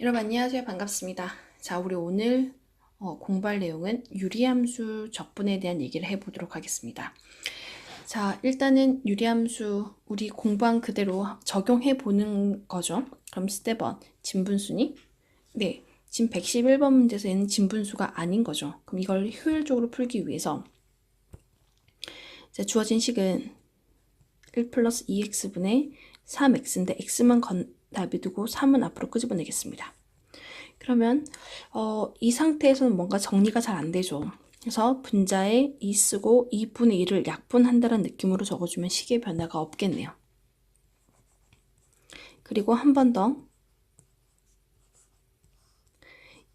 여러분 안녕하세요. 반갑습니다. 자, 우리 오늘 공부할 내용은 유리함수 적분에 대한 얘기를 해보도록 하겠습니다. 자, 일단은 유리함수 우리 공부한 그대로 적용해 보는 거죠. 그럼 스텝 1, 진분수니? 네, 지금 111번 문제에서는 진분수가 아닌 거죠. 그럼 이걸 효율적으로 풀기 위해서 주어진 식은 1 플러스 2x분의 3x인데 x만 답이 두고 3은 앞으로 끄집어내겠습니다. 그러면 이 상태에서는 뭔가 정리가 잘 안 되죠. 그래서 분자에 2 쓰고 2분의 1을 약분한다는 느낌으로 적어주면 식의 변화가 없겠네요. 그리고 한 번 더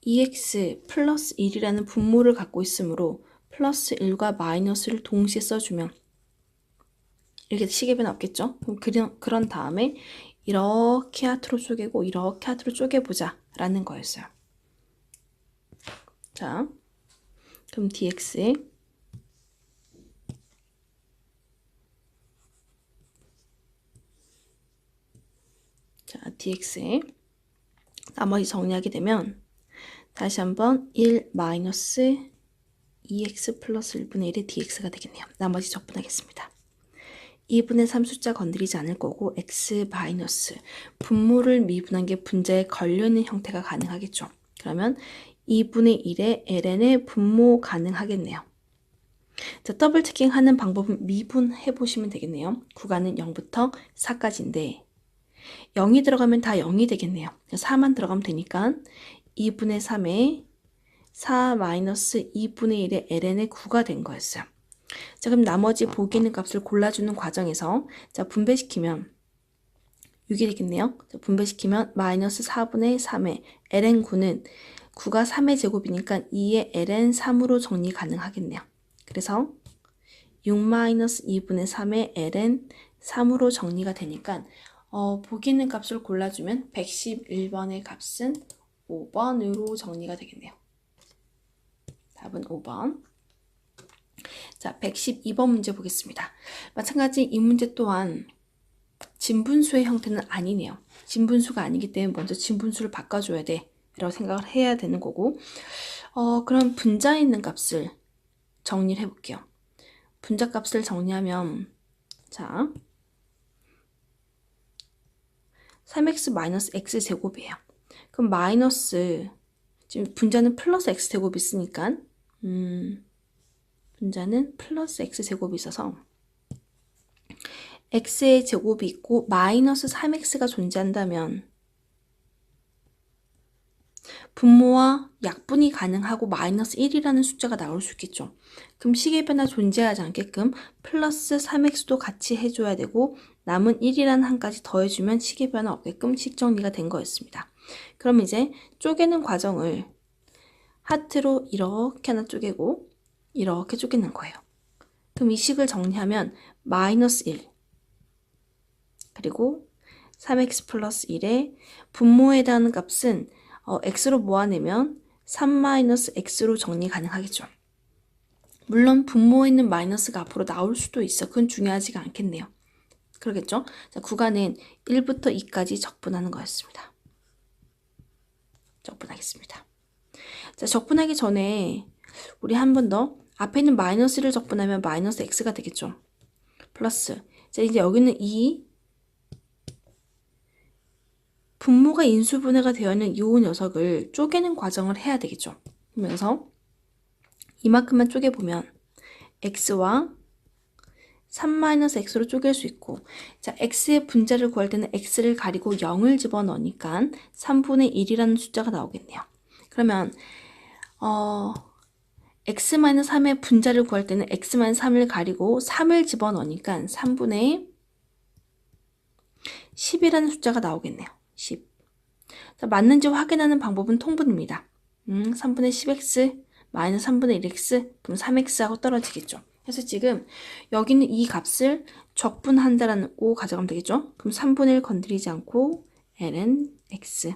2x 플러스 1이라는 분모를 갖고 있으므로 플러스 1과 마이너스를 동시에 써주면 이렇게 식의 변화 없겠죠? 그런 다음에 이렇게 하트로 쪼개고 이렇게 하트로 쪼개보자 라는 거였어요. 자, 그럼 dx에 dx에 나머지 정리하게 되면 다시 한번 1 마이너스 2x 플러스 1분의 1의 dx가 되겠네요. 나머지 적분하겠습니다. 2분의 3 숫자 건드리지 않을 거고 x 마이너스 분모를 미분한 게 분자에 걸려있는 형태가 가능하겠죠. 그러면 2분의 1의 ln의 분모 가능하겠네요. 자, 더블 체킹 하는 방법은 미분해 보시면 되겠네요. 구간은 0부터 4까지인데 0이 들어가면 다 0이 되겠네요. 4만 들어가면 되니까 2분의 3에 4 마이너스 2분의 1의 ln의 9가 된 거였어요. 자, 그럼 나머지 보기 있는 값을 골라주는 과정에서 자, 분배시키면 6이 되겠네요. 자, 분배시키면 마이너스 4분의 3의 ln9는 9가 3의 제곱이니까 2의 ln 3으로 정리 가능하겠네요. 그래서 6 마이너스 2분의 3의 ln 3으로 정리가 되니까 보기 있는 값을 골라주면 111번의 값은 5번으로 정리가 되겠네요. 답은 5번. 자, 112번 문제 보겠습니다. 마찬가지 이 문제 또한 진분수의 형태는 아니네요. 진분수가 아니기 때문에 먼저 진분수를 바꿔줘야 돼 라고 생각을 해야 되는 거고 그럼 분자에 있는 값을 정리를 해볼게요. 분자 값을 정리하면 자 3x 마이너스 x 제곱이에요. 그럼 마이너스 지금 분자는 플러스 x 제곱이 있으니까 분자는 플러스 x 제곱이 있어서 x의 제곱이 있고 마이너스 3x가 존재한다면 분모와 약분이 가능하고 마이너스 1이라는 숫자가 나올 수 있겠죠. 그럼 식의 변화 존재하지 않게끔 플러스 3x도 같이 해줘야 되고 남은 1이라는 한까지 더해주면 식의 변화 없게끔 식 정리가 된 거였습니다. 그럼 이제 쪼개는 과정을 하트로 이렇게 하나 쪼개고 이렇게 쪼개는 거예요. 그럼 이 식을 정리하면 마이너스 1 그리고 3x 플러스 1의 분모에 해당하는 값은 x로 모아내면 3-x로 정리 가능하겠죠. 물론 분모에 있는 마이너스가 앞으로 나올 수도 있어. 그건 중요하지가 않겠네요. 그러겠죠? 자, 구간은 1부터 2까지 적분하는 거였습니다. 적분하겠습니다. 자, 적분하기 전에 우리 한 번 더 앞에 있는 마이너스를 적분하면 마이너스 x가 되겠죠. 플러스 자, 이제 여기는 2 분모가 인수분해가 되어 있는 이 녀석을 쪼개는 과정을 해야 되겠죠. 그러면서 이만큼만 쪼개보면 x와 3-x로 쪼갤 수 있고 자, x의 분자를 구할 때는 x를 가리고 0을 집어넣으니까 3분의 1이라는 숫자가 나오겠네요. 그러면 x-3의 분자를 구할 때는 x-3을 가리고 3을 집어넣으니까 3분의 10이라는 숫자가 나오겠네요. 10. 자, 맞는지 확인하는 방법은 통분입니다. 3분의 10x 마이너스 3분의 1x 그럼 3x하고 떨어지겠죠. 그래서 지금 여기는 이 값을 적분한다라는 거 가져가면 되겠죠. 그럼 3분의 1 건드리지 않고 ln x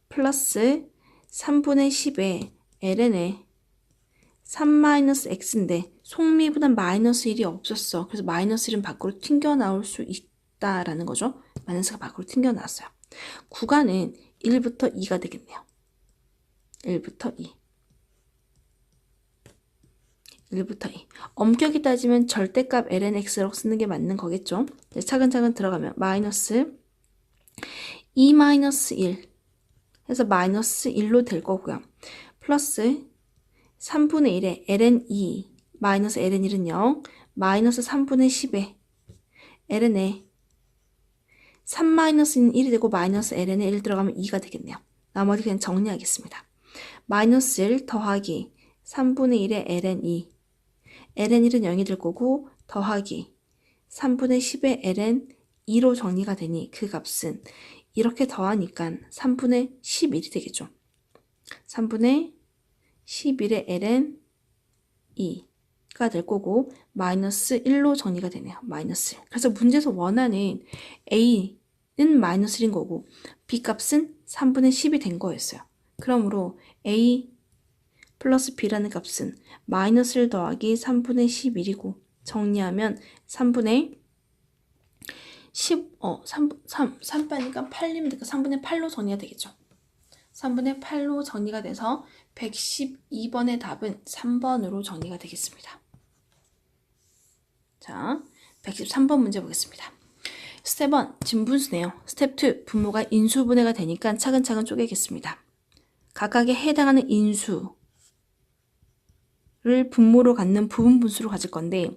플러스 3분의 10에 ln에 3-x인데 속미보단 마이너스 1이 없었어. 그래서 마이너스 1은 밖으로 튕겨 나올 수 있다라는 거죠. 마이너스가 밖으로 튕겨 나왔어요. 구간은 1부터 2가 되겠네요. 1부터 2. 1부터 2. 엄격히 따지면 절대값 lnx라고 쓰는 게 맞는 거겠죠? 차근차근 들어가면 마이너스 2 마이너스 1 해서 마이너스 1로 될 거고요. 플러스 3분의 1에 ln2 마이너스 ln1은 0 마이너스 3분의 10에 ln에 3 마이너스는 1이 되고 마이너스 ln에 1 들어가면 2가 되겠네요. 나머지 그냥 정리하겠습니다. 마이너스 1 더하기 3분의 1에 ln2 ln1은 0이 될 거고 더하기 3분의 10의 ln2로 정리가 되니 그 값은 이렇게 더하니까 3분의 11이 되겠죠. 3분의 11의 ln2가 될 거고 마이너스 1로 정리가 되네요. 마이너스 1. 그래서 문제에서 원하는 a는 마이너스 1인 거고 b 값은 3분의 10이 된 거였어요. 그러므로 a 플러스 b라는 값은 마이너스 1 더하기 3분의 11이고 정리하면 3분의 3 빼니까 8이면 되니까 3분의 8로 정리가 되겠죠. 3분의 8로 정리가 돼서 112번의 답은 3번으로 정리가 되겠습니다. 자, 113번 문제 보겠습니다. 스텝 1, 진분수네요. 스텝 2, 분모가 인수분해가 되니까 차근차근 쪼개겠습니다. 각각에 해당하는 인수를 분모로 갖는 부분분수로 가질 건데,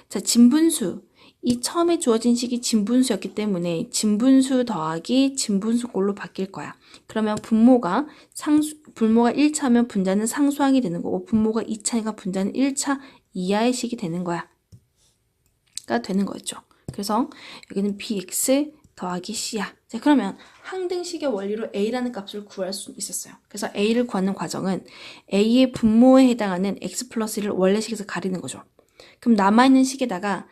자, 진분수. 이 처음에 주어진 식이 진분수였기 때문에 진분수 더하기 진분수꼴로 바뀔 거야. 그러면 분모가 1차면 분자는 상수항이 되는 거고 분모가 2차니까 분자는 1차 이하의 식이 되는 거야. 가 되는 거였죠. 그래서 여기는 bx 더하기 c야. 자, 그러면 항등식의 원리로 a라는 값을 구할 수 있었어요. 그래서 a를 구하는 과정은 a의 분모에 해당하는 x 플러스 1을 원래식에서 가리는 거죠. 그럼 남아있는 식에다가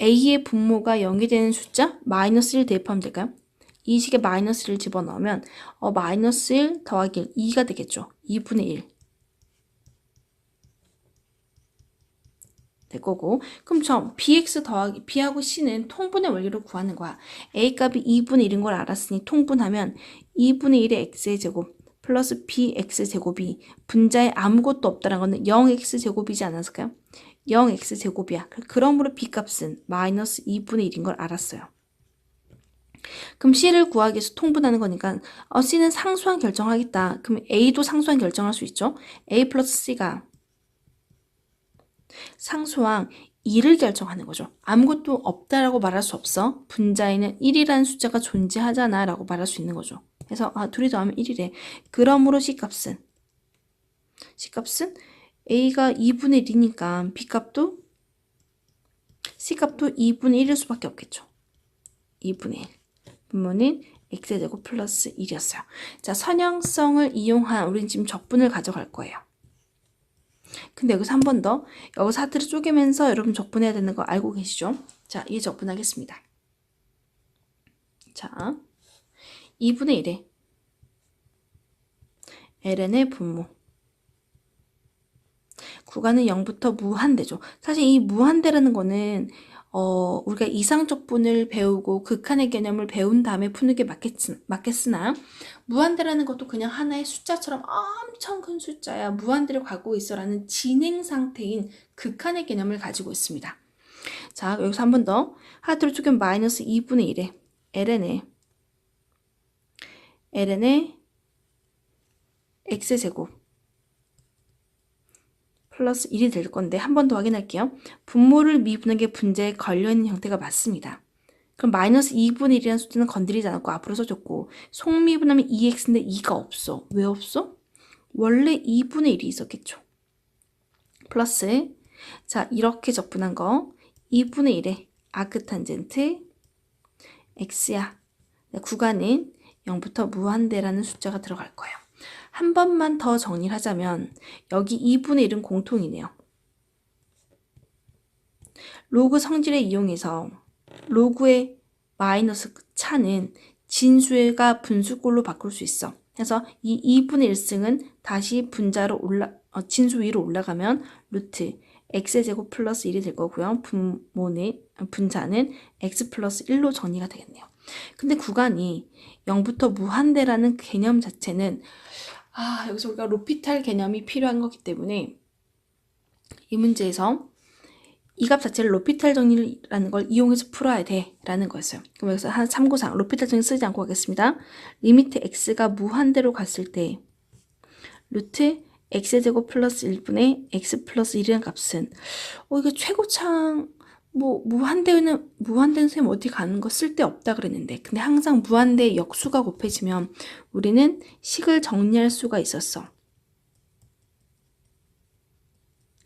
a의 분모가 0이 되는 숫자 마이너스 1 대입하면 될까요? 이 식에 마이너스 1을 집어넣으면 마이너스 1 더하기 1, 2가 되겠죠. 2분의 1 될 거고, 그럼 저 bx 더하기 b하고 c는 통분의 원리로 구하는 거야. a 값이 2분의 1인 걸 알았으니 통분하면 2분의 1의 x의 제곱 플러스 bx 제곱이 분자에 아무것도 없다는 거는 0x 제곱이지 않았을까요? 0x 제곱이야. 그러므로 b 값은 마이너스 2분의 1인 걸 알았어요. 그럼 c를 구하기 위해서 통분하는 거니까 c는 상수항 결정하겠다. 그럼 a도 상수항 결정할 수 있죠. a 플러스 c가 상수항 2를 결정하는 거죠. 아무것도 없다라고 말할 수 없어. 분자에는 1이라는 숫자가 존재하잖아 라고 말할 수 있는 거죠. 그래서 둘이 더하면 1이래. 그러므로 C값은 A가 2분의 1이니까 B값도 C값도 2분의 1일 수밖에 없겠죠. 2분의 1. 분모는 X제곱 플러스 1이었어요. 자, 선형성을 이용한 우린 지금 적분을 가져갈 거예요. 근데 여기서 한 번 더, 여기서 하트를 쪼개면서 여러분 적분해야 되는 거 알고 계시죠? 자, 이 적분하겠습니다. 자, 2분의 1에 ln의 분모. 구간은 0부터 무한대죠. 사실 이 무한대라는 거는 우리가 이상적분을 배우고 극한의 개념을 배운 다음에 푸는 게 맞겠으나 무한대라는 것도 그냥 하나의 숫자처럼 엄청 큰 숫자야. 무한대를 갖고 있어라는 진행 상태인 극한의 개념을 가지고 있습니다. 자, 여기서 한 번 더. 하트로 쪼개면 마이너스 2분의 1에 ln의 x제곱 플러스 1이 될 건데 한 번 더 확인할게요. 분모를 미분한 게 분자에 걸려있는 형태가 맞습니다. 그럼 마이너스 2분의 1이라는 숫자는 건드리지 않았고 앞으로 써줬고 속미분하면 2x인데 2가 없어. 왜 없어? 원래 2분의 1이 있었겠죠. 플러스 자, 이렇게 적분한 거 2분의 1에 아크탄젠트 x야. 구간은 0부터 무한대라는 숫자가 들어갈 거예요. 한 번만 더 정리를 하자면 여기 2분의 1은 공통이네요. 로그 성질을 이용해서 로그의 마이너스 차는 진수가 분수꼴로 바꿀 수 있어. 그래서 이 2분의 1승은 다시 분자로 진수 위로 올라가면 루트 x제곱 플러스 1이 될 거고요. 분자는 x 플러스 1로 정리가 되겠네요. 근데 구간이 0부터 무한대라는 개념 자체는 여기서 우리가 로피탈 개념이 필요한 거기 때문에 이 문제에서 이 값 자체를 로피탈 정리라는 걸 이용해서 풀어야 돼 라는 거였어요. 그럼 여기서 한 참고사항 로피탈 정리 쓰지 않고 가겠습니다. 리미트 x가 무한대로 갔을 때 루트 x제곱 플러스 1분의 x 플러스 1이라는 값은 이거 최고창 무한대는 셈 어디 가는 거 쓸데없다 그랬는데 근데 항상 무한대 역수가 곱해지면 우리는 식을 정리할 수가 있었어.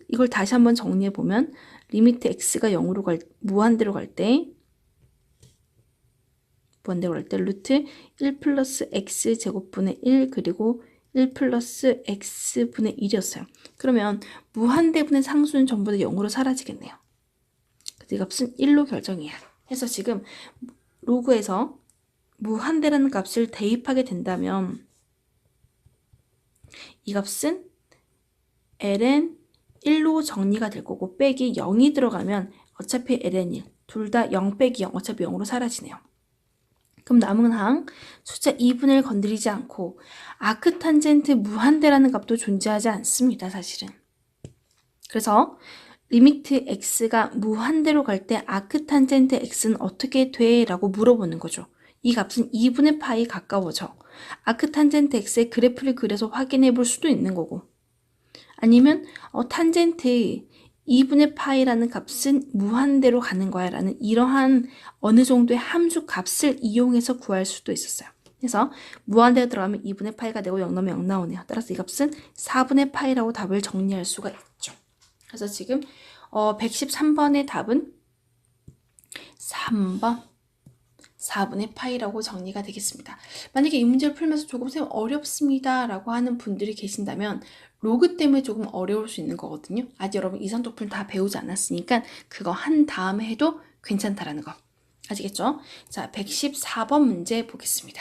이걸 다시 한번 정리해 보면 리미트 x가 0으로 무한대로 갈 때 루트 1 플러스 x 제곱분의 1 그리고 1 플러스 x분의 1이었어요. 그러면 무한대분의 상수는 전부 다 0으로 사라지겠네요. 그래서 이 값은 1로 결정이야. 해서 지금 로그에서 무한대라는 값을 대입하게 된다면 이 값은 ln 1로 정리가 될 거고 빼기 0이 들어가면 어차피 ln 1 둘 다 0 빼기 0 어차피 0으로 사라지네요. 그럼 남은 항 숫자 2분의 1 건드리지 않고 아크탄젠트 무한대라는 값도 존재하지 않습니다. 사실은. 그래서 리미트 x가 무한대로 갈 때 아크탄젠트 x는 어떻게 돼? 라고 물어보는 거죠. 이 값은 2분의 파이 가까워져. 아크탄젠트 x의 그래프를 그려서 확인해 볼 수도 있는 거고 아니면 탄젠트 2분의 파이라는 값은 무한대로 가는 거야 라는 이러한 어느 정도의 함수 값을 이용해서 구할 수도 있었어요. 그래서 무한대로 들어가면 2분의 파이가 되고 0 넣으면 0 나오네요. 따라서 이 값은 4분의 파이라고 답을 정리할 수가 있죠. 그래서 지금 113번의 답은 3번 4분의 파이라고 정리가 되겠습니다. 만약에 이 문제를 풀면서 조금 쌤 어렵습니다 라고 하는 분들이 계신다면 로그 때문에 조금 어려울 수 있는 거거든요. 아직 여러분 이산도풀 다 배우지 않았으니까 그거 한 다음에 해도 괜찮다라는 거. 아시겠죠? 자, 114번 문제 보겠습니다.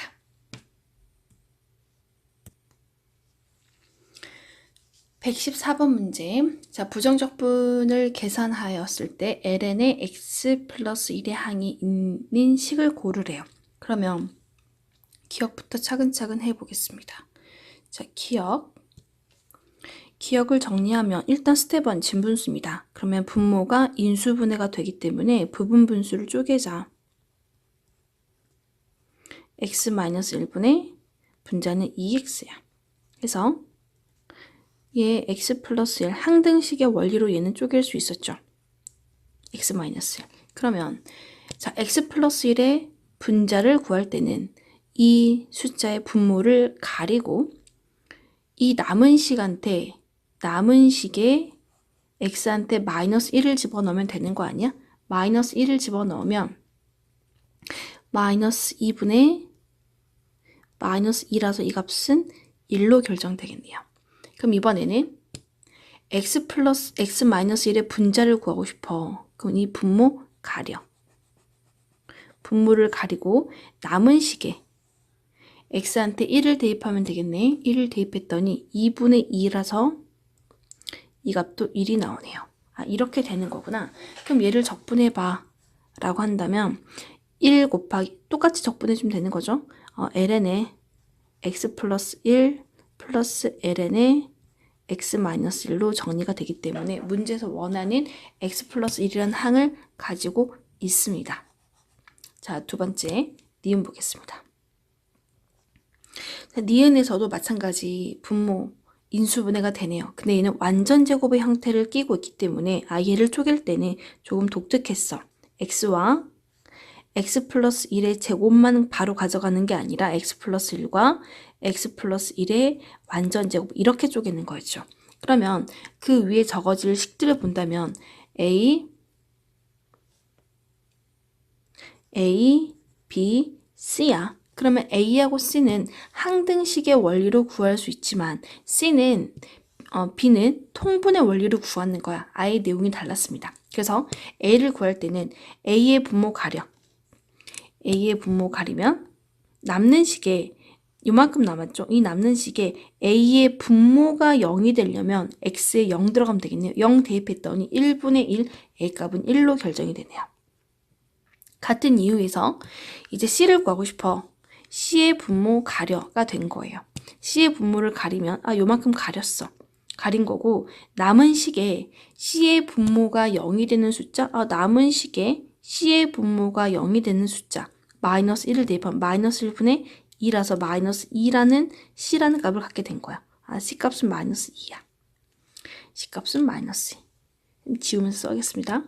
114번 문제. 자, 부정적분을 계산하였을 때 ln의 x 플러스 1의 항이 있는 식을 고르래요. 그러면 기억부터 차근차근 해보겠습니다. 자, 기억을 정리하면 일단 스텝 1 진분수입니다. 그러면 분모가 인수분해가 되기 때문에 부분 분수를 쪼개자. x-1분의 분자는 2x야. 그래서 얘 x 플러스 1 항등식의 원리로 얘는 쪼갤 수 있었죠. x-1. 그러면 자 x 플러스 1의 분자를 구할 때는 이 숫자의 분모를 가리고 이 남은 식에 x한테 마이너스 1을 집어넣으면 되는 거 아니야? 마이너스 1을 집어넣으면 마이너스 2분의 마이너스 2라서 이 값은 1로 결정되겠네요. 그럼 이번에는 x 플러스 x 마이너스 1의 분자를 구하고 싶어. 그럼 이 분모 가려. 분모를 가리고 남은 식에 x한테 1을 대입하면 되겠네. 1을 대입했더니 2분의 2라서 이 값도 1이 나오네요. 이렇게 되는 거구나. 그럼 얘를 적분해봐 라고 한다면 1 곱하기 똑같이 적분해주면 되는 거죠. ln의 x 플러스 1 플러스 ln의 x 마이너스 1로 정리가 되기 때문에 문제에서 원하는 x 플러스 1이라는 항을 가지고 있습니다. 자, 두 번째 니은 보겠습니다. 자, 니은에서도 마찬가지 분모 인수분해가 되네요. 근데 얘는 완전 제곱의 형태를 띠고 있기 때문에 얘를 쪼갤 때는 조금 독특했어. x와 x 플러스 1의 제곱만 바로 가져가는 게 아니라 x 플러스 1과 x 플러스 1의 완전 제곱 이렇게 쪼개는 거였죠. 그러면 그 위에 적어질 식들을 본다면 A, B, C야. 그러면 A하고 C는 항등식의 원리로 구할 수 있지만 B는 통분의 원리로 구하는 거야. 아예 내용이 달랐습니다. 그래서 A를 구할 때는 A의 분모 가려. A의 분모 가리면 남는 식에 이만큼 남았죠. 이 남는 식에 A의 분모가 0이 되려면 X에 0 들어가면 되겠네요. 0 대입했더니 1분의 1 A값은 1로 결정이 되네요. 같은 이유에서 이제 C를 구하고 싶어. C의 분모 가려가 된 거예요. C의 분모를 가리면 요만큼 가렸어. 가린 거고 남은 식에 C의 분모가 0이 되는 숫자 남은 식에 C의 분모가 0이 되는 숫자 마이너스 1을 대입하면 마이너스 1분의 2라서 마이너스 2라는 C라는 값을 갖게 된 거야. C 값은 마이너스 2야. C 값은 마이너스 2. 지우면서 써야겠습니다.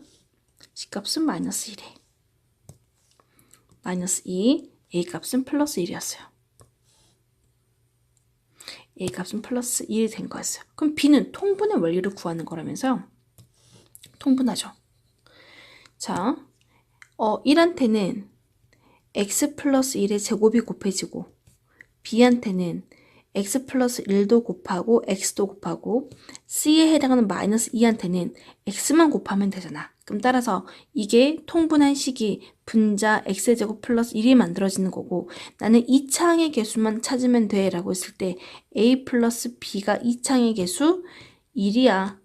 C 값은 마이너스 1에 마이너스 2, A 값은 플러스 1이었어요. A 값은 플러스 1이 된 거였어요. 그럼 B는 통분의 원리를 구하는 거라면서요. 통분하죠. 자, 1한테는 x 플러스 1의 제곱이 곱해지고 B한테는 x 플러스 1도 곱하고 x도 곱하고 C에 해당하는 마이너스 2한테는 x만 곱하면 되잖아. 그럼 따라서 이게 통분한 식이 분자 x제곱 플러스 1이 만들어지는 거고 나는 2창의 개수만 찾으면 돼 라고 했을 때 a 플러스 b가 2창의 개수 1이야.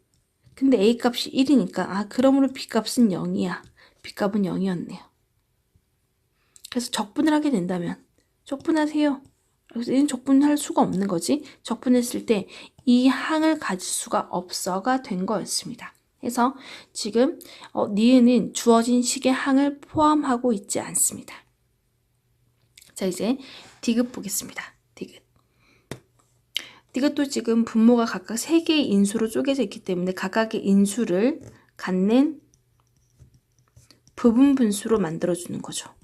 근데 a 값이 1이니까 그러므로 b 값은 0이야. b 값은 0이었네요. 그래서 적분을 하게 된다면 적분하세요. 그래서 얘는 적분할 수가 없는 거지. 적분했을 때 이 항을 가질 수가 없어가 된 거였습니다. 그래서 지금 니은은 주어진 식의 항을 포함하고 있지 않습니다. 자, 이제 디귿 보겠습니다. 디귿. 디귿도 지금 분모가 각각 3개의 인수로 쪼개져 있기 때문에 각각의 인수를 갖는 부분 분수로 만들어주는 거죠.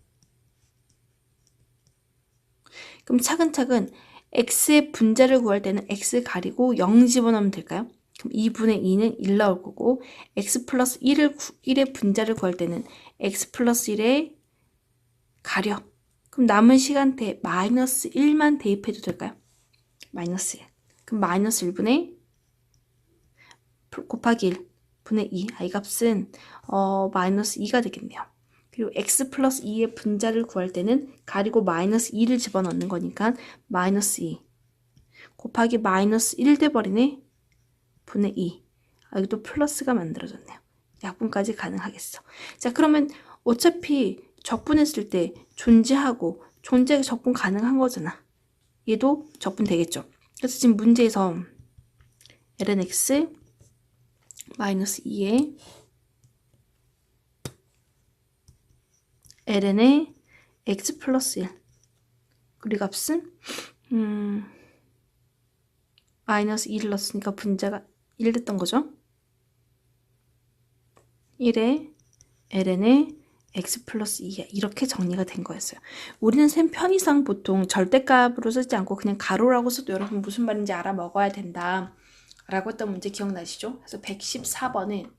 그럼 차근차근 x의 분자를 구할 때는 x 가리고 0 집어넣으면 될까요? 그럼 2분의 2는 1 나올 거고 x 플러스 1의 분자를 구할 때는 x 플러스 1에 가려. 그럼 남은 시간대 마이너스 1만 대입해도 될까요? 마이너스 1. 그럼 마이너스 1분의 곱하기 1 분의 2. 이 값은 마이너스 2가 되겠네요. 그리고 x 플러스 2의 분자를 구할 때는 가리고 마이너스 2를 집어넣는 거니까 마이너스 2 곱하기 마이너스 1 돼버리네. 분의 2. 여기도 플러스가 만들어졌네요. 약분까지 가능하겠어. 자, 그러면 어차피 적분했을 때 존재하고 존재가 적분 가능한 거잖아. 얘도 적분 되겠죠. 그래서 지금 문제에서 ln x 마이너스 2에 ln의 x 플러스 1 그리고 값은 마이너스 2를 넣었으니까 분자가 1 됐던 거죠. 1에 ln의 x 플러스 2야. 이렇게 정리가 된 거였어요. 우리는 셈 편의상 보통 절대값으로 쓰지 않고 그냥 가로라고 써도 여러분 무슨 말인지 알아 먹어야 된다 라고 했던 문제 기억나시죠? 그래서 114번은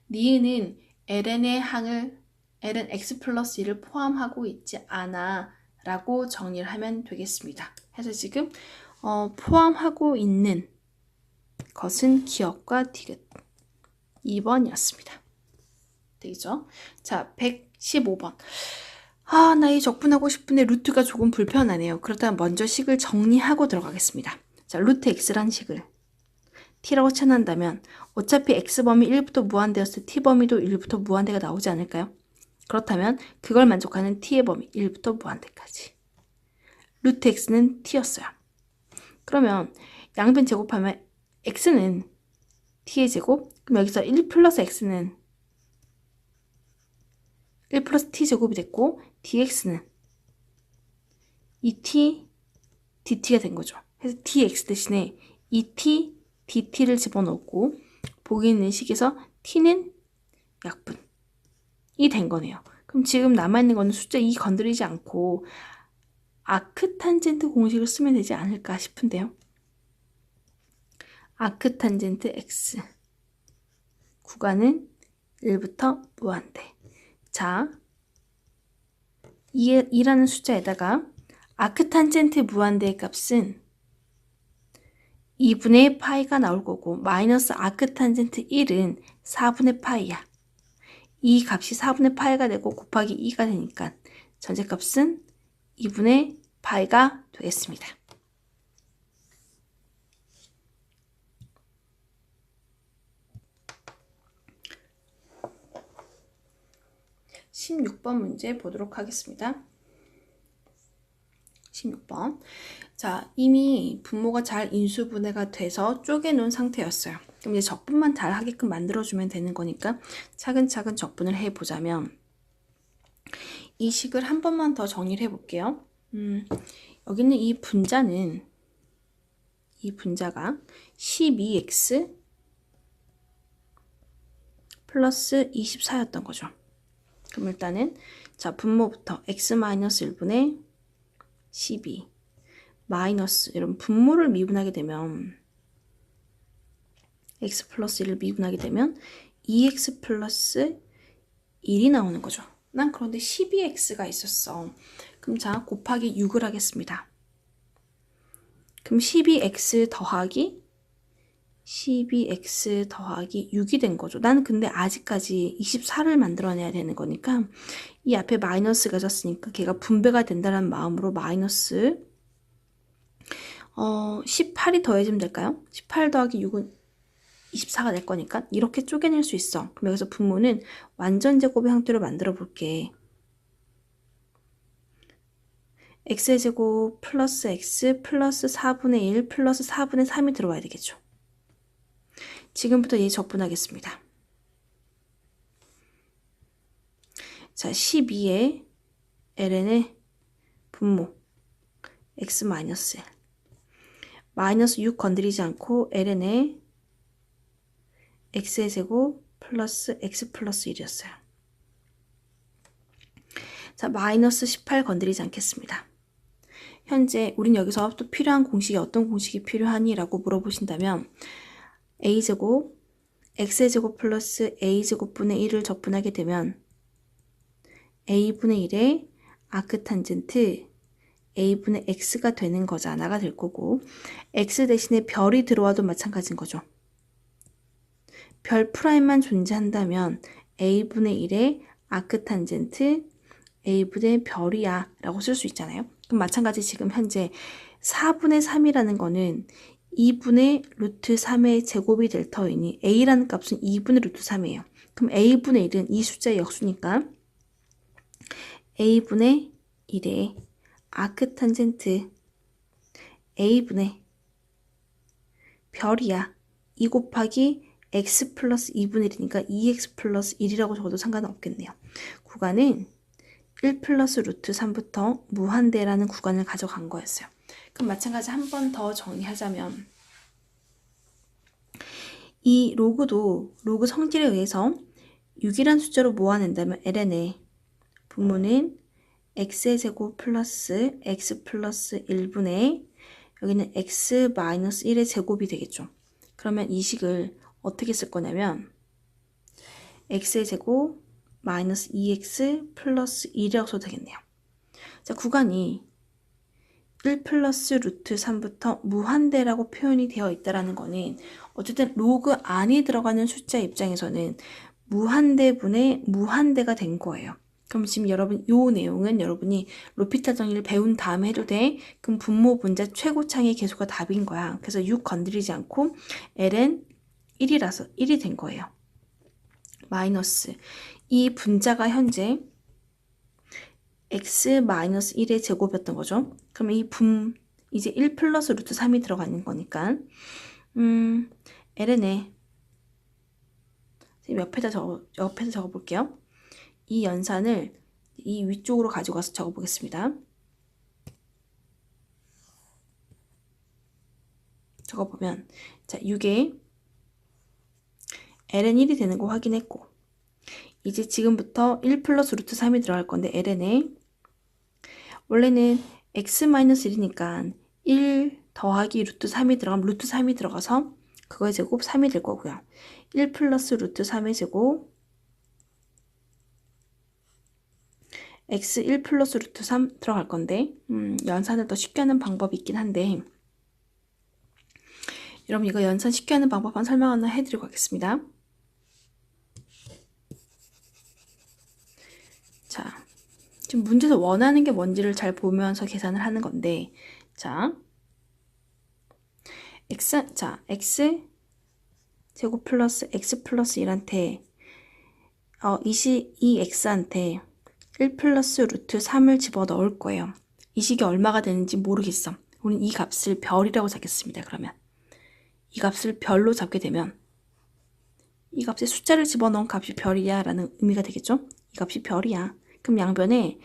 니은은 ln의 항을 ln x 플러스 1을 포함하고 있지 않아 라고 정리를 하면 되겠습니다. 그래서 지금 포함하고 있는 것은 기억과 디귿 2번이었습니다. 되겠죠? 자, 115번. 나 이 적분하고 싶은데 루트가 조금 불편하네요. 그렇다면 먼저 식을 정리하고 들어가겠습니다. 자, 루트 x란 식을 t라고 쳐낸다면 어차피 x범위 1부터 무한대였을 때 t범위도 1부터 무한대가 나오지 않을까요? 그렇다면 그걸 만족하는 t의 범위 1부터 무한대까지. 루트 x는 t였어요. 그러면 양변 제곱하면 x는 t의 제곱, 그럼 여기서 1 플러스 x는 1 플러스 t 제곱이 됐고 dx는 2t dt가 된 거죠. 그래서 dx 대신에 2t dt를 집어넣고 보기 있는 식에서 t는 약분이 된 거네요. 그럼 지금 남아있는 거는 숫자 2 건드리지 않고 아크탄젠트 공식을 쓰면 되지 않을까 싶은데요. 아크탄젠트 x 구간은 1부터 무한대. 자, 2라는 숫자에다가 아크탄젠트 무한대의 값은 2분의 파이가 나올 거고 마이너스 아크탄젠트 1은 4분의 파이야. 이 값이 4분의 파이가 되고 곱하기 2가 되니까 전체값은 2분의 파이가 되겠습니다. 16번 문제 보도록 하겠습니다. 16번. 자, 이미 분모가 잘 인수분해가 돼서 쪼개놓은 상태였어요. 그럼 이제 적분만 잘 하게끔 만들어주면 되는 거니까 차근차근 적분을 해보자면 이 식을 한 번만 더 정리를 해볼게요. 여기는 이 분자가 12x 플러스 24였던 거죠. 그럼 일단은 자 분모부터 x-1분의 12 마이너스 이런 분모를 미분하게 되면 x 플러스 1을 미분하게 되면 2x 플러스 1이 나오는 거죠. 난 그런데 12x가 있었어. 그럼 자 곱하기 6을 하겠습니다. 그럼 12x 더하기 6이 된 거죠. 나는 근데 아직까지 24를 만들어내야 되는 거니까 이 앞에 마이너스가 졌으니까 걔가 분배가 된다는 마음으로 마이너스 18이 더해지면 될까요? 18 더하기 6은 24가 될 거니까 이렇게 쪼개낼 수 있어. 그럼 여기서 분모는 완전 제곱의 형태로 만들어 볼게. x의 제곱 플러스 x 플러스 4분의 1 플러스 4분의 3이 들어와야 되겠죠. 지금부터 얘 적분하겠습니다. 자, 12의 ln의 분모 x 마이너스 1 마이너스 6 건드리지 않고 ln의 x의 제곱 플러스 x 플러스 1이었어요. 자, 마이너스 18 건드리지 않겠습니다. 현재 우린 여기서 또 필요한 공식이 어떤 공식이 필요하니? 라고 물어보신다면 a제곱 x의 제곱 플러스 a제곱분의 1을 적분하게 되면 a분의 1의 아크탄젠트 a분의 x가 되는 거잖아가 될 거고 x 대신에 별이 들어와도 마찬가지인 거죠. 별 프라임만 존재한다면 a분의 1의 아크탄젠트 a분의 별이야 라고 쓸 수 있잖아요. 그럼 마찬가지 지금 현재 4분의 3이라는 거는 2분의 루트 3의 제곱이 될 터이니 a라는 값은 2분의 루트 3이에요. 그럼 a분의 1은 이 숫자의 역수니까 a분의 1의 아크탄젠트 a분의 별이야. 2 곱하기 x 플러스 2분의 1이니까 2x 플러스 1이라고 적어도 상관은 없겠네요. 구간은 1 플러스 루트 3부터 무한대라는 구간을 가져간 거였어요. 그럼 마찬가지 한 번 더 정리하자면 이 로그도 로그 성질에 의해서 6이란 숫자로 모아낸다면 ln의 분모는 x의 제곱 플러스 x 플러스 1분의 여기는 x 마이너스 1의 제곱이 되겠죠. 그러면 이 식을 어떻게 쓸 거냐면 x의 제곱 마이너스 2x 플러스 1이라고 써도 되겠네요. 자, 구간이 1 플러스 루트 3부터 무한대라고 표현이 되어 있다는 거는 어쨌든 로그 안에 들어가는 숫자 입장에서는 무한대분의 무한대가 된 거예요. 그럼 지금 여러분 이 내용은 여러분이 로피탈 정리를 배운 다음에 해도 돼. 그럼 분모 분자 최고창의 계수가 답인 거야. 그래서 6 건드리지 않고 ln 1이라서 1이 된 거예요. 마이너스 이 분자가 현재 x-1의 제곱이었던 거죠. 그러면 이제 1 플러스 루트 3이 들어가는 거니까 ln에 옆에다 적어볼게요. 이 연산을 이 위쪽으로 가져가서 적어보겠습니다. 적어보면 자 6에 ln 1이 되는 거 확인했고 이제 지금부터 1 플러스 루트 3이 들어갈 건데 ln에 원래는 x-1이니까 1 더하기 루트 3이 들어가면 루트 3이 들어가서 그거의 제곱 3이 될 거고요. 1 플러스 루트 3의 제곱 x 1 플러스 루트 3 들어갈 건데 연산을 더 쉽게 하는 방법이 있긴 한데 여러분 이거 연산 쉽게 하는 방법 한 설명 하나 해드리고 가겠습니다. 자, 지금 문제에서 원하는 게 뭔지를 잘 보면서 계산을 하는 건데 자, x 제곱 플러스 x 플러스 1한테 이 x한테 1 플러스 루트 3을 집어넣을 거예요. 이 식이 얼마가 되는지 모르겠어. 우린 이 값을 별이라고 잡겠습니다. 그러면 이 값을 별로 잡게 되면 이 값에 숫자를 집어넣은 값이 별이야 라는 의미가 되겠죠? 이 값이 별이야. 그럼 양변에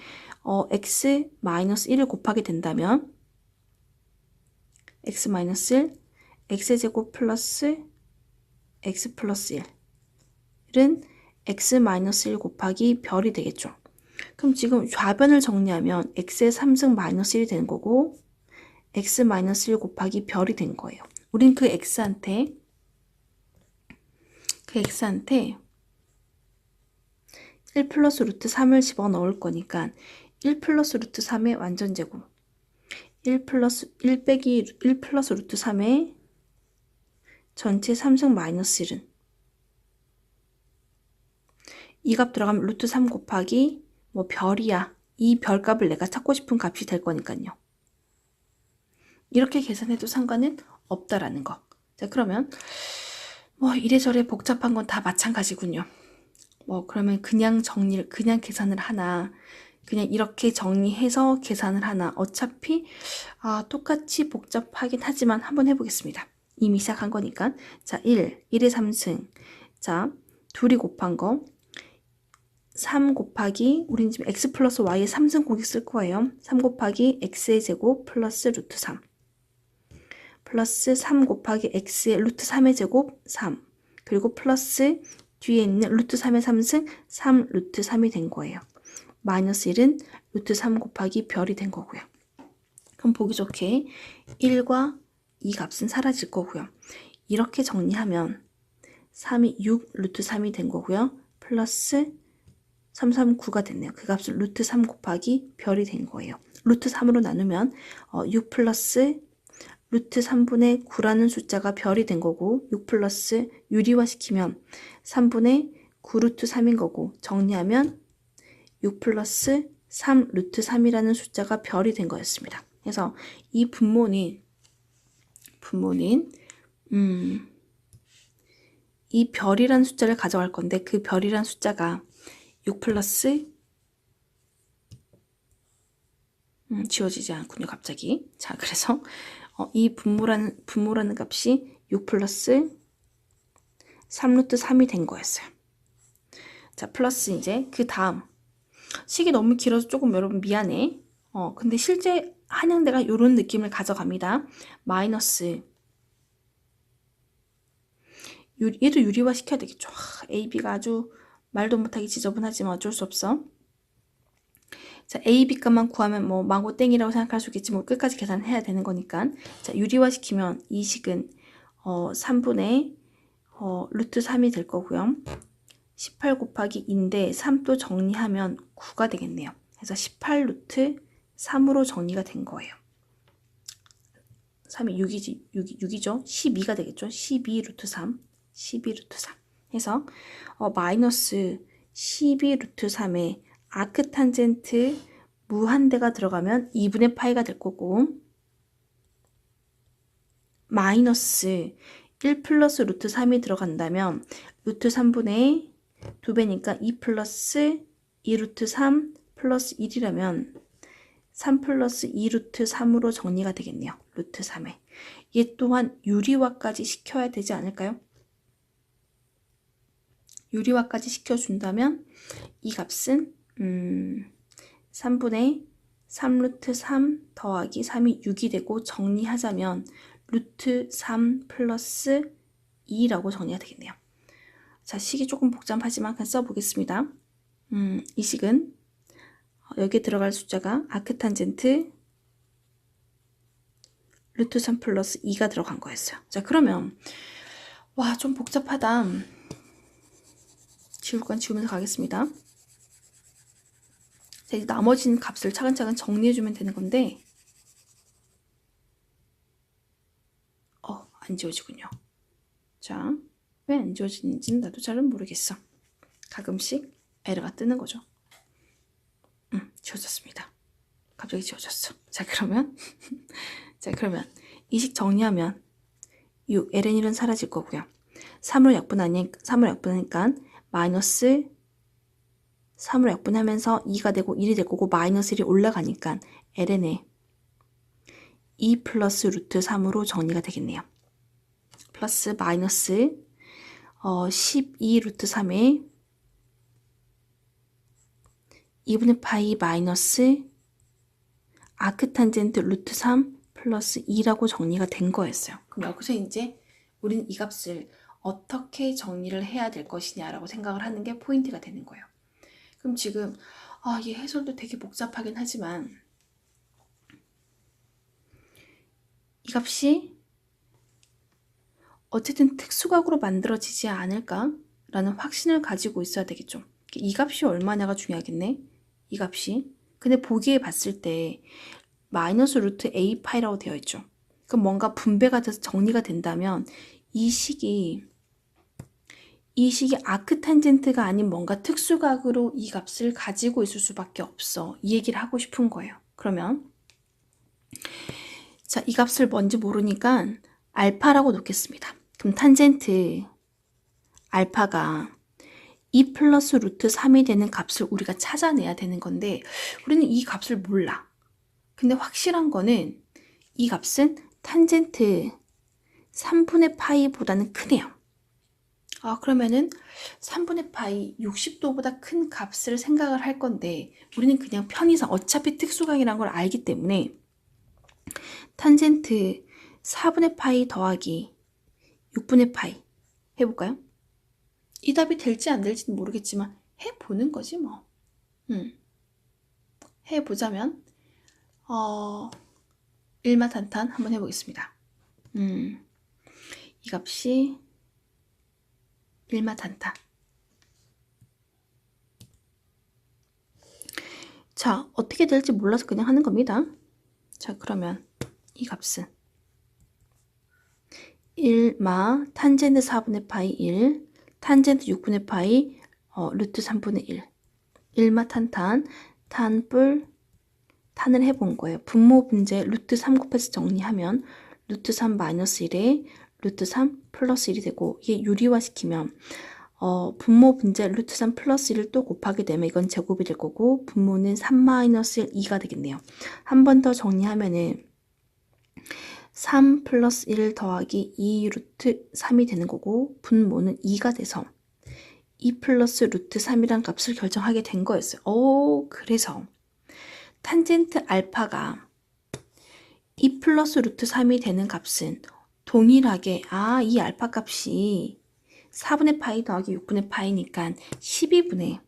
x-1을 곱하게 된다면 x-1, x제곱 플러스 x 플러스 1은 x-1 곱하기 별이 되겠죠. 그럼 지금 좌변을 정리하면 x의 3승 마이너스 1이 되는 거고 x-1 곱하기 별이 된 거예요. 우린 그 x한테 1 플러스 루트 3을 집어넣을 거니까 1 플러스 루트 3의 완전제곱 1 플러스 루트 3의 전체 3승 마이너스 1은 이 값 들어가면 루트 3 곱하기 뭐 별이야. 이 별값을 내가 찾고 싶은 값이 될 거니까요. 이렇게 계산해도 상관은 없다라는 거. 자, 그러면 뭐 이래저래 복잡한 건 다 마찬가지군요. 뭐 그러면 그냥 계산을 하나, 그냥 이렇게 정리해서 계산을 하나. 어차피 똑같이 복잡하긴 하지만 한번 해보겠습니다. 이미 시작한 거니까. 자, 1의 3승. 자, 둘이 곱한 거 3 곱하기 우린 지금 x 플러스 y의 3승 공식 쓸 거예요. 3 곱하기 x의 제곱 플러스 루트 3 플러스 3 곱하기 x의 루트 3의 제곱 3 그리고 플러스 뒤에 있는 루트 3의 3승 3 루트 3이 된 거예요. 마이너스 1은 루트 3 곱하기 별이 된 거고요. 그럼 보기 좋게 1과 이 값은 사라질 거고요. 이렇게 정리하면 3이 6 루트 3이 된 거고요. 플러스 339가 됐네요. 그 값은 루트 3 곱하기 별이 된 거예요. 루트 3으로 나누면 6 플러스 루트 3분의 9라는 숫자가 별이 된 거고 6 플러스 유리화시키면 3분의 9 루트 3인 거고 정리하면 6 플러스 3 루트 3이라는 숫자가 별이 된 거였습니다. 그래서 이 분모는 이 별이라는 숫자를 가져갈 건데 그 별이라는 숫자가 6 플러스 지워지지 않군요. 갑자기. 자, 그래서 이 분모라는 값이 6 플러스 3 루트 3이 된 거였어요. 자, 플러스 이제 그 다음 식이 너무 길어서 조금 여러분 미안해. 근데 실제 한양대가 이런 느낌을 가져갑니다. 마이너스 얘도 유리화 시켜야 되겠죠. A, B가 아주 말도 못하게 지저분하지만 어쩔 수 없어. 자, A, B 값만 구하면 뭐 망고땡이라고 생각할 수 있겠지. 뭐 끝까지 계산해야 되는 거니까. 자, 유리화 시키면 이 식은 3분의 루트 3이 될 거고요. 18 곱하기 2인데 3또 정리하면 9가 되겠네요. 그래서 18 루트 3으로 정리가 된 거예요. 3이 6이죠. 12가 되겠죠. 12 루트 3. 12 루트 3. 해서 마이너스 12 루트 3에 아크탄젠트 무한대가 들어가면 2분의 파이가 될 거고 마이너스 1 플러스 루트 3이 들어간다면 루트 3분의 2배니까 2 플러스 2 루트 3 플러스 1이라면 3 플러스 2 루트 3으로 정리가 되겠네요. 루트 3에. 얘 또한 유리화까지 시켜야 되지 않을까요? 유리화까지 시켜준다면 이 값은 3분의 3 루트 3 더하기 3이 6이 되고 정리하자면 루트 3 플러스 2라고 정리가 되겠네요. 자, 식이 조금 복잡하지만 그냥 써보겠습니다. 이 식은 여기에 들어갈 숫자가 아크탄젠트 루트 3 플러스 2가 들어간 거였어요. 자, 그러면 와, 좀 복잡하다. 지울 건 지우면서 가겠습니다. 자, 이제 나머지는 값을 차근차근 정리해주면 되는 건데 안 지워지군요. 자, 왜 안 지워지는지는 나도 잘은 모르겠어. 가끔씩 에러가 뜨는 거죠. 지워졌습니다. 갑자기 지워졌어. 자, 그러면 이 식 정리하면 6, ln1은 사라질 거고요. 3으로 약분하니까 마이너스 3으로 약분하면서 2가 되고 1이 될 거고 마이너스 1이 올라가니까 ln에 2 플러스 루트 3으로 정리가 되겠네요. 플러스 마이너스 12 루트 3에 2분의 파이 마이너스 아크탄젠트 루트 3 플러스 2라고 정리가 된 거였어요. 그럼 여기서 이제 우리는 이 값을 어떻게 정리를 해야 될 것이냐라고 생각을 하는 게 포인트가 되는 거예요. 그럼 지금 이 해설도 되게 복잡하긴 하지만 이 값이 어쨌든 특수각으로 만들어지지 않을까라는 확신을 가지고 있어야 되겠죠. 이 값이 얼마냐가 중요하겠네. 이 값이. 근데 보기에 봤을 때 마이너스 루트 a 파이라고 되어 있죠. 그럼 뭔가 분배가 돼서 정리가 된다면 이 식이 아크탄젠트가 아닌 뭔가 특수각으로 이 값을 가지고 있을 수밖에 없어. 이 얘기를 하고 싶은 거예요. 그러면 자, 이 값을 뭔지 모르니까 알파라고 놓겠습니다. 그럼 탄젠트 알파가 2 플러스 루트 3이 되는 값을 우리가 찾아내야 되는 건데 우리는 이 값을 몰라. 근데 확실한 거는 이 값은 탄젠트 3분의 파이보다는 크네요. 그러면은 3분의 파이 60도보다 큰 값을 생각을 할 건데 우리는 그냥 편의상 어차피 특수각이라는 걸 알기 때문에 탄젠트 4분의 파이 더하기 6분의 파이 해볼까요? 이 답이 될지 안 될지는 모르겠지만 해보는 거지 뭐. 해보자면 일마탄탄 한번 해보겠습니다. 이 값이 일마탄탄. 자, 어떻게 될지 몰라서 그냥 하는 겁니다. 자, 그러면 이 값은 1마 탄젠트 4분의 파이 1 탄젠트 6분의 파이 루트 3분의 1 1마 탄탄 탄뿔 탄을 해본 거예요. 분모 분제 루트 3 곱해서 정리하면 루트 3 마이너스 1에 루트 3 플러스 1이 되고 이게 유리화시키면 분모 분제 루트 3 플러스 1을 또 곱하게 되면 이건 제곱이 될 거고 분모는 3 마이너스 1, 2가 되겠네요. 한 번 더 정리하면은 3 플러스 1 더하기 2 루트 3이 되는 거고 분모는 2가 돼서 2 플러스 루트 3이란 값을 결정하게 된 거였어요. 그래서 탄젠트 알파가 2 플러스 루트 3이 되는 값은 동일하게 이 알파 값이 4분의 파이 더하기 6분의 파이니까 12분의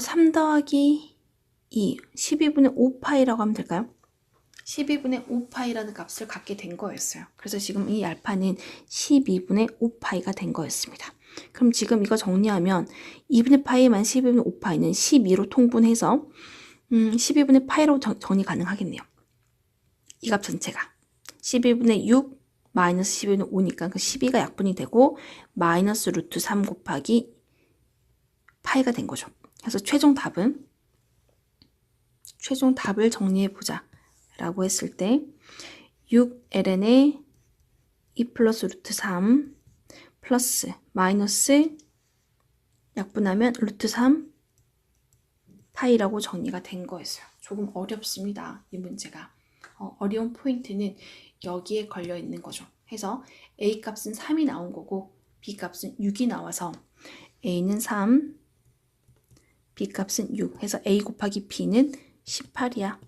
3 더하기 2 12분의 5파이라고 하면 될까요? 12분의 5파이라는 값을 갖게 된 거였어요. 그래서 지금 이 알파는 12분의 5파이가 된 거였습니다. 그럼 지금 이거 정리하면 2분의 파이만 12분의 5파이는 12로 통분해서 12분의 파이로 정리 가능하겠네요. 이 값 전체가 12분의 6 마이너스 12분의 5니까 그 12가 약분이 되고 마이너스 루트 3 곱하기 파이가 된 거죠. 그래서 최종 답을 정리해보자 라고 했을 때 6ln에 2 플러스 루트 3 플러스 마이너스 약분하면 루트 3 파이라고 정리가 된 거였어요. 조금 어렵습니다. 이 문제가. 어려운 포인트는 여기에 걸려 있는 거죠. 해서 A 값은 3이 나온 거고 B 값은 6이 나와서 A는 3, B 값은 6 해서 A 곱하기 B는 18이야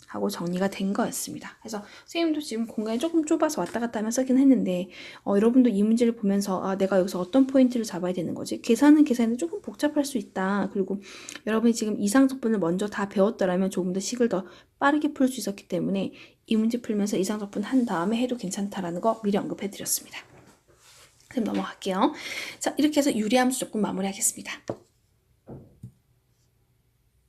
하고 정리가 된 거였습니다. 그래서 선생님도 지금 공간이 조금 좁아서 왔다 갔다 하면 쓰긴 했는데 여러분도 이 문제를 보면서 내가 여기서 어떤 포인트를 잡아야 되는 거지? 계산은 조금 복잡할 수 있다. 그리고 여러분이 지금 이상적분을 먼저 다 배웠더라면 조금 더 식을 더 빠르게 풀 수 있었기 때문에 이 문제 풀면서 이상적분 한 다음에 해도 괜찮다라는 거 미리 언급해 드렸습니다. 그럼 넘어갈게요. 자, 이렇게 해서 유리함수 조금 마무리하겠습니다.